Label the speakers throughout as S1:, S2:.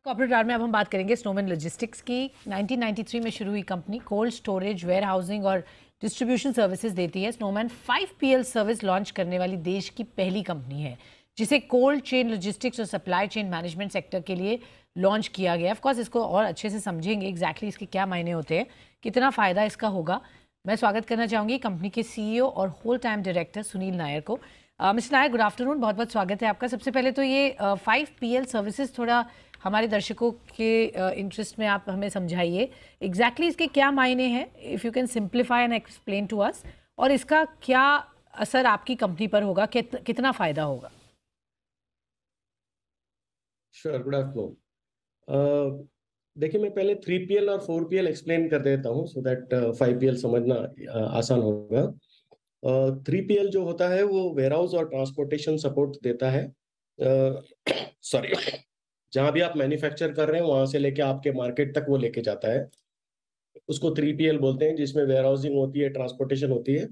S1: Corporate our में अब हम बात करेंगे स्नोमैन लॉजिस्टिक्स की। 1993 में शुरू हुई company cold storage, warehousing और डिस्ट्रीब्यूशन सर्विसेज देती है। स्नोमैन 5PL सर्विस लॉन्च करने वाली देश की पहली कंपनी है जिसे कोल्ड चेन लॉजिस्टिक्स और सप्लाई चेन मैनेजमेंट सेक्टर के लिए लॉन्च किया गया। ऑफकोर्स इसको और अच्छे से समझेंगे एग्जैक्टली इसके क्या मायने होते हैं, कितना फ़ायदा इसका होगा। मैं स्वागत करना चाहूँगी कंपनी के CEO और whole time director Sunil Nair को। मिस्टर नायर, गुड आफ्टरनून, बहुत बहुत स्वागत है आपका। सबसे पहले तो ये 5PL सर्विसेज थोड़ा हमारे दर्शकों के इंटरेस्ट में आप हमें समझाइए एग्जैक्टली इसके क्या मायने हैं, if you can simplify and explain to us, और इसका क्या असर आपकी कंपनी पर होगा, कितना फ़ायदा होगा।
S2: Sure, good afternoon. देखिए, मैं पहले 3PL और 4PL एक्सप्लेन कर देता हूँ सो दैट 5PL समझना आसान होगा। 3PL जो होता है वो वेयरहाउस और ट्रांसपोर्टेशन सपोर्ट देता है। सॉरी, जहाँ भी आप मैन्युफैक्चर कर रहे हैं वहां से लेके आपके मार्केट तक वो लेके जाता है, उसको 3PL बोलते हैं, जिसमें वेयरहाउसिंग होती है, ट्रांसपोर्टेशन होती है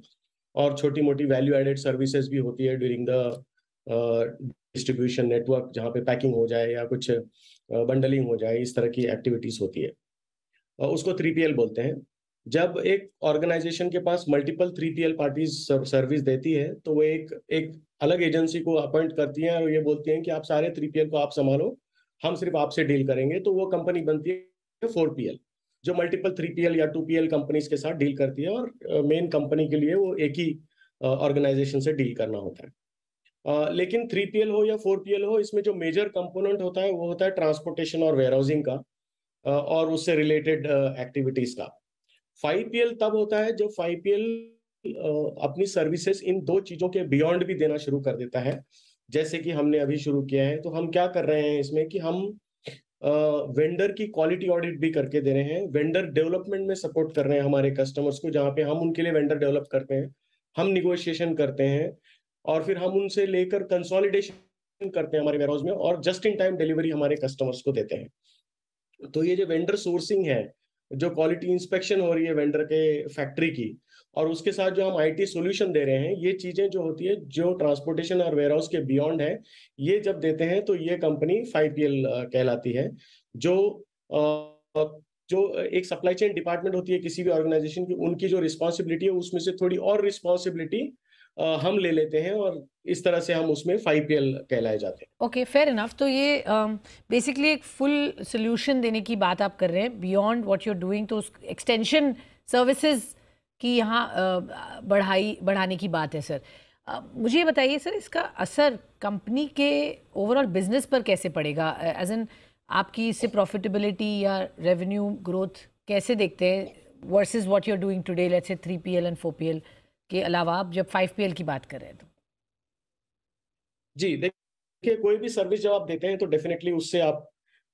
S2: और छोटी मोटी वैल्यू एडेड सर्विसेज भी होती है ड्यूरिंग द डिस्ट्रीब्यूशन नेटवर्क, जहाँ पे पैकिंग हो जाए या कुछ बंडलिंग हो जाए, इस तरह की एक्टिविटीज होती है, उसको 3PL बोलते हैं। जब एक ऑर्गेनाइजेशन के पास मल्टीपल 3PL पार्टीज सर्विस देती है तो वो एक एक अलग एजेंसी को अपॉइंट करती है और ये बोलती हैं कि आप सारे 3PL को आप संभालो, हम सिर्फ आपसे डील करेंगे। तो वो कंपनी बनती है 4PL, जो मल्टीपल 3PL या 2PL कंपनीज के साथ डील करती है और मेन कंपनी के लिए वो एक ही ऑर्गेनाइजेशन से डील करना होता है। लेकिन 3PL हो या 4PL हो, इसमें जो मेजर कंपोनेंट होता है वो होता है ट्रांसपोर्टेशन और वेयरहाउसिंग का और उससे रिलेटेड एक्टिविटीज का। 5PL तब होता है जब 5PL अपनी सर्विसेज इन दो चीजों के बियॉन्ड भी देना शुरू कर देता है, जैसे कि हमने अभी शुरू किया है। तो हम क्या कर रहे हैं इसमें कि हम वेंडर की क्वालिटी ऑडिट भी करके दे रहे हैं, वेंडर डेवलपमेंट में सपोर्ट कर रहे हैं हमारे कस्टमर्स को, जहाँ पे हम उनके लिए वेंडर डेवलप करते हैं, हम निगोशिएशन करते हैं और फिर हम उनसे लेकर कंसोलिडेशन करते हैं हमारे वेयरहाउस में और जस्ट इन टाइम डिलीवरी हमारे कस्टमर्स को देते हैं। तो ये जो वेंडर सोर्सिंग है, जो क्वालिटी इंस्पेक्शन हो रही है वेंडर के फैक्ट्री की, और उसके साथ जो हम IT सॉल्यूशन दे रहे हैं, ये चीजें जो होती है जो ट्रांसपोर्टेशन और वेयरहाउस के बियॉन्ड है, ये जब देते हैं तो ये कंपनी 5PL कहलाती है। जो जो एक सप्लाई चेन डिपार्टमेंट होती है किसी भी ऑर्गेनाइजेशन की, उनकी जो रिस्पॉन्सिबिलिटी है उसमें से थोड़ी और रिस्पॉन्सिबिलिटी हम ले लेते हैं और इस तरह से हम उसमें 5PL कहलाए जाते हैं।
S1: Okay, fair enough. तो ये बेसिकली एक फुल सोल्यूशन देने की बात आप कर रहे हैं beyond what you are doing, तो उस एक्सटेंशन सर्विसेज की यहाँ बढ़ाने की बात है सर। मुझे ये बताइए सर, इसका असर कंपनी के ओवरऑल बिजनेस पर कैसे पड़ेगा, एज इन आपकी इससे प्रॉफिटेबिलिटी या रेवेन्यू ग्रोथ कैसे देखते हैं versus what you are doing today, let's say 3PL and 4PL के अलावा आप जब 5PL की बात कर रहे हैं तो।
S2: जी देखिए, कोई भी सर्विस जब आप देते हैं तो डेफिनेटली उससे आप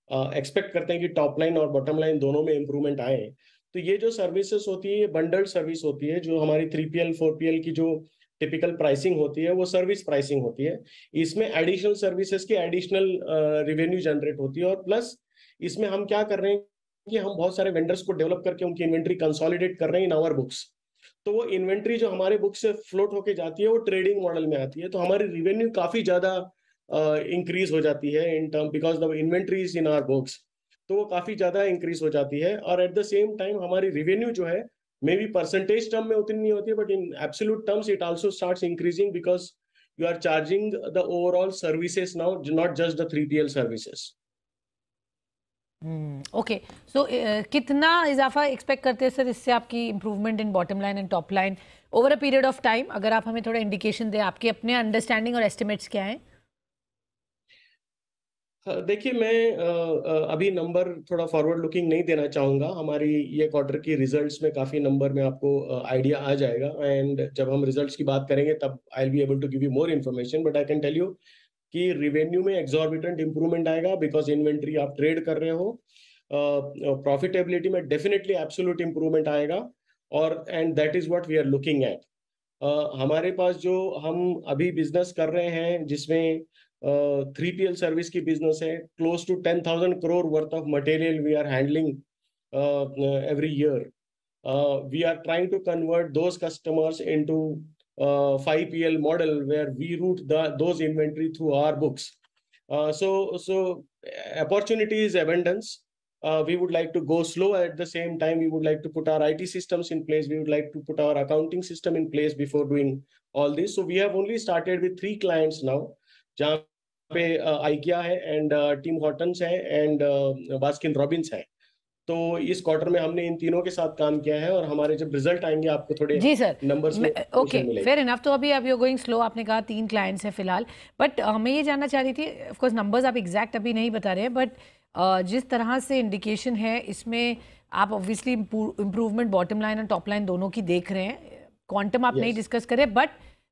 S2: एक्सपेक्ट करते हैं कि टॉप लाइन और बॉटम लाइन दोनों में इंप्रूवमेंट आए। तो ये जो सर्विसेज होती है, ये बंडल्ड सर्विस होती है। जो हमारी 3PL 4PL की जो टिपिकल प्राइसिंग होती है वो सर्विस प्राइसिंग होती है। इसमें एडिशनल सर्विसेज की एडिशनल रेवेन्यू जनरेट होती है और प्लस इसमें हम क्या कर रहे हैं कि हम बहुत सारे वेंडर्स को डेवलप करके उनकी इन्वेंट्री कंसोलिडेट कर रहे हैं इन आवर बुक्स। तो वो इन्वेंट्री जो हमारे बुक से फ्लोट होके जाती है वो ट्रेडिंग मॉडल में आती है, तो हमारी रिवेन्यू काफी ज्यादा इंक्रीज हो जाती है in term, because the inventory is in our books. तो वो काफी ज्यादा इंक्रीज हो जाती है और एट द सेम टाइम हमारी रिवेन्यू जो है, मे बी परसेंटेज टर्म में उतनी नहीं होती है, but in absolute terms it also starts increasing because you are charging the overall services now, not just the 3PL services.
S1: Okay, so कितना इजाफा एक्सपेक्ट करते हैं सर इससे आपकी improvement in bottom line and top line over a period of time? अगर आप हमें थोड़ा इंडिकेशन दें, आपके अपने अंडरस्टैंडिंग और एस्टिमेट्स क्या हैं?
S2: देखिए, मैं अभी नंबर थोड़ा फॉरवर्ड लुकिंग नहीं देना चाहूंगा। हमारी ये क्वार्टर की रिजल्ट्स में काफी नंबर में आपको आइडिया आ जाएगा, एंड जब हम रिजल्ट्स की बात करेंगे तब I will be able to give you more information. But I can tell you कि रिवेन्यू में एग्जॉर्बिटेंट इंप्रूवमेंट आएगा बिकॉज इन्वेंट्री आप ट्रेड कर रहे हो। प्रॉफिटेबिलिटी में डेफिनेटली एब्सोल्यूट इंप्रूवमेंट आएगा और and that is what we are looking at. हमारे पास जो हम अभी बिजनेस कर रहे हैं जिसमें 3PL सर्विस की बिजनेस है, close to 10,000 crore worth of material we are handling every year. We are trying to convert those customers into 5PL model where we route those inventory through our books. So opportunity is abundance. We would like to go slow. At the same time, we would like to put our IT systems in place. We would like to put our accounting system in place before doing all this. So we have only started with 3 clients now, जहाँ पे IKEA है and Tim Hortons है and Baskin Robbins है. तो इस quarter में हमने इन तीनों के साथ काम किया है और हमारे जब रिजल्ट आएंगे आपको थोड़े
S1: जी सर,
S2: नंबर्स में
S1: ओके, फेयर इनफ। तो अभी आप यू गोइंग स्लो, आपने कहा 3 क्लाइंट्स हैं फिलहाल, बट मैं ये जानना चाह रही थी, ऑफ कोर्स नंबर्स आप एग्जैक्ट अभी नहीं बता रहे हैं, बट जिस तरह से इंडिकेशन है इसमें आप ऑब्वियसली इम्प्रूवमेंट बॉटम लाइन और टॉप लाइन दोनों की देख रहे हैं। क्वांटम आप नहीं डिस्कस करें, बट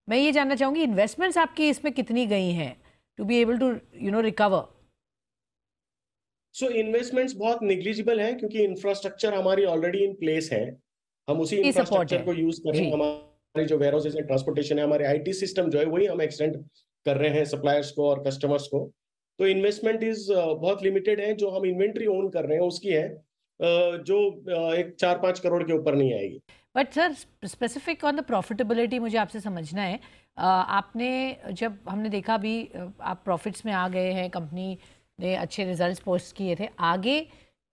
S1: मैं ये जानना चाहूँगी इन्वेस्टमेंट्स आपकी इसमें कितनी गई हैं to be able to recover?
S2: So investments बहुत निग्लिजिबल हैं क्योंकि इंफ्रास्ट्रक्चर हमारी ऑलरेडी इन प्लेस है। हम उसी इंफ्रास्ट्रक्चर को यूज कर रहे हैं। हमारे जो वेयरहाउसेस है, ट्रांसपोर्टेशन है, हमारे आईटी सिस्टम जो है वही हम एक्सटेंड कर रहे हैं सप्लायर्स को और कस्टमर्स को। तो इन्वेस्टमेंट इज बहुत लिमिटेड है। जो हम इन्वेंट्री ओन कर रहे हैं उसकी है जो एक 4-5 करोड़ के ऊपर नहीं आएगी।
S1: But sir specific on the profitability मुझे आपसे समझना है। आपने जब हमने देखा अभी आप प्रॉफिट्स में आ गए हैं, कंपनी ने अच्छे रिजल्ट्स पोस्ट किए थे, आगे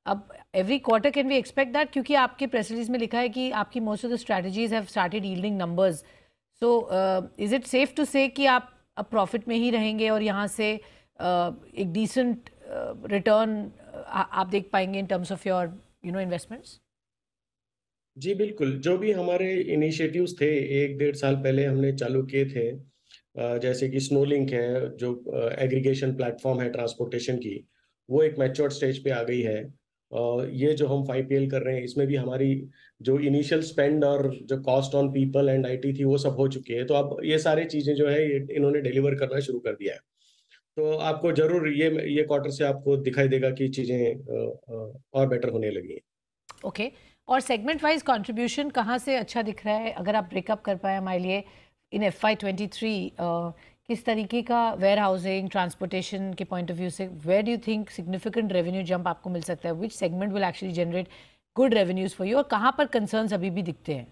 S1: अब every quarter can we expect that? क्योंकि आपके प्रेस रिलीज में लिखा है कि आपकी most of the strategies have started yielding numbers, so is it safe to say कि आप अब प्रॉफिट में ही रहेंगे और यहाँ से एक डिसेंट रिटर्न आप देख पाएंगे in terms of your investments?
S2: जी बिल्कुल, जो भी हमारे इनिशिएटिव्स थे 1-1.5 साल पहले हमने चालू किए थे, जैसे कि स्नोलिंक है जो एग्रीगेशन प्लेटफॉर्म है ट्रांसपोर्टेशन की, वो एक मैच्योर्ड स्टेज पे आ गई है। ये जो हम 5PL कर रहे हैं इसमें भी हमारी जो इनिशियल स्पेंड और जो cost on people and IT थी वो सब हो चुकी है। तो अब ये सारी चीजें जो है ये इन्होंने डिलीवर करना शुरू कर दिया है। तो आपको जरूर ये क्वार्टर से आपको दिखाई देगा कि चीजें और बेटर होने लगी हैं।
S1: ओके, और सेगमेंट वाइज कंट्रीब्यूशन कहाँ से अच्छा दिख रहा है, अगर आप ब्रेकअप कर पाए हमारे लिए इन FY23? किस तरीके का वेयर हाउसिंग ट्रांसपोर्टेशन के पॉइंट ऑफ व्यू से where do you think significant revenue jump आपको मिल सकता है? Which segment will actually generate good revenues for you, और कहाँ पर कंसर्न्स अभी भी दिखते हैं?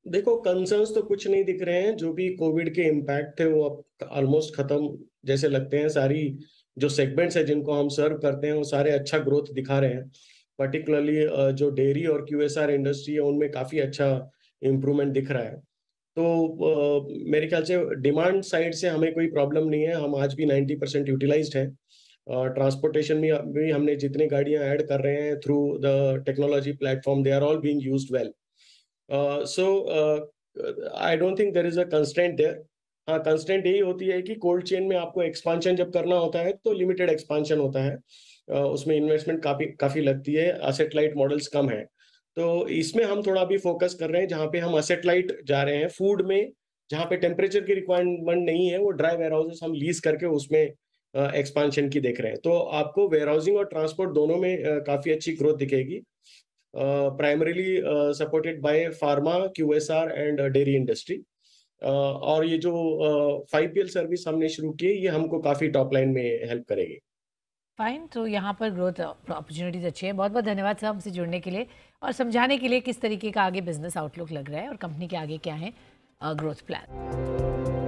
S2: देखो, कंसर्न्स तो कुछ नहीं दिख रहे हैं। जो भी कोविड के इम्पैक्ट थे वो अब ऑलमोस्ट खत्म जैसे लगते हैं। सारी जो सेगमेंट्स है जिनको हम सर्व करते हैं वो सारे अच्छा ग्रोथ दिखा रहे हैं। पर्टिकुलरली जो डेयरी और QSR इंडस्ट्री है उनमें काफी अच्छा इम्प्रूवमेंट दिख रहा है। तो मेरे ख्याल से डिमांड साइड से हमें कोई प्रॉब्लम नहीं है। हम आज भी 90% यूटिलाइज्ड हैं। ट्रांसपोर्टेशन में भी हमने जितनी गाड़ियां ऐड कर रहे हैं through the technology platform, they are all being used well. So I don't think there is a constraint there. हाँ, कंस्ट्रेंट यही होती है कि कोल्ड चेन में आपको एक्सपांशन जब करना होता है तो लिमिटेड एक्सपांशन होता है। उसमें इन्वेस्टमेंट काफी लगती है। एसेट लाइट मॉडल्स कम है। तो इसमें हम थोड़ा भी फोकस कर रहे हैं जहाँ पे हम एसेट लाइट जा रहे हैं। फूड में जहाँ पे टेम्परेचर की रिक्वायरमेंट नहीं है वो ड्राई वेयर हाउसेस हम लीज करके उसमें एक्सपांशन की देख रहे हैं। तो आपको वेयर हाउसिंग और ट्रांसपोर्ट दोनों में काफी अच्छी ग्रोथ दिखेगी, primarily supported by pharma, QSR and dairy industry. और ये जो 5PL सर्विस हमने शुरू की ये हमको काफी टॉप लाइन में हेल्प करेगी।
S1: फाइन, तो यहाँ पर ग्रोथ अपॉर्चुनिटीज अच्छी है। बहुत बहुत धन्यवाद सर हमसे जुड़ने के लिए और समझाने के लिए किस तरीके का आगे बिजनेस आउटलुक लग रहा है और कंपनी के आगे क्या है ग्रोथ प्लान।